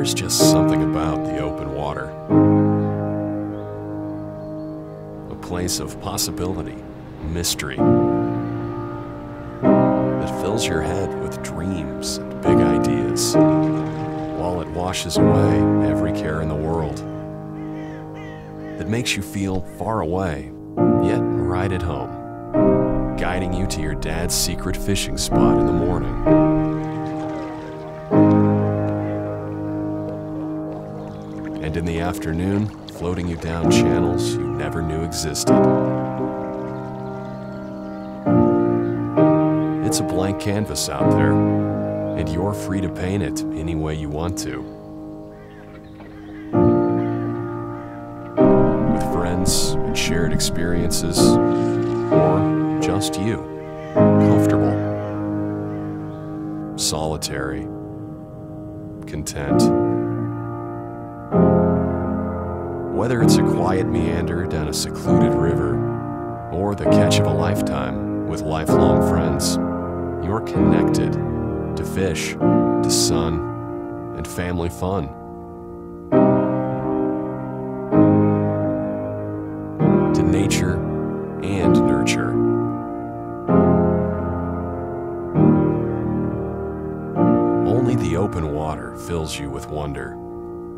There's just something about the open water. A place of possibility, mystery, that fills your head with dreams and big ideas, while it washes away every care in the world. That makes you feel far away, yet right at home, guiding you to your dad's secret fishing spot in the morning. And in the afternoon, floating you down channels you never knew existed. It's a blank canvas out there, and you're free to paint it any way you want to. With friends and shared experiences, or just you, comfortable, solitary, content. Whether it's a quiet meander down a secluded river, or the catch of a lifetime with lifelong friends, you're connected to fish, to sun, and family fun. To nature and nurture. Only the open water fills you with wonder.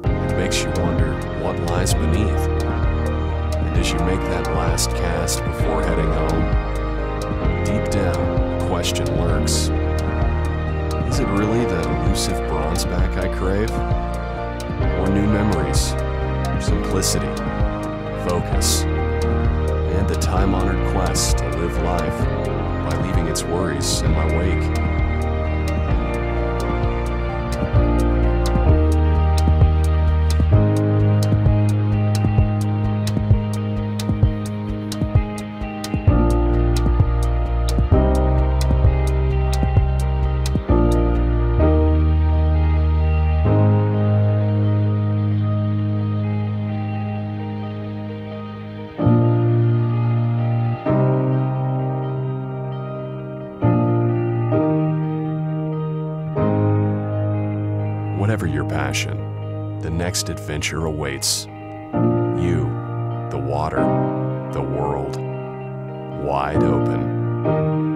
It makes you wonder what lies beneath. And as you make that last cast before heading home, deep down, a question lurks. Is it really that elusive bronzeback I crave? Or new memories, simplicity, focus, and the time-honored quest to live life by leaving its worries in my wake? Whatever your passion, the next adventure awaits. You, the water, the world, wide open.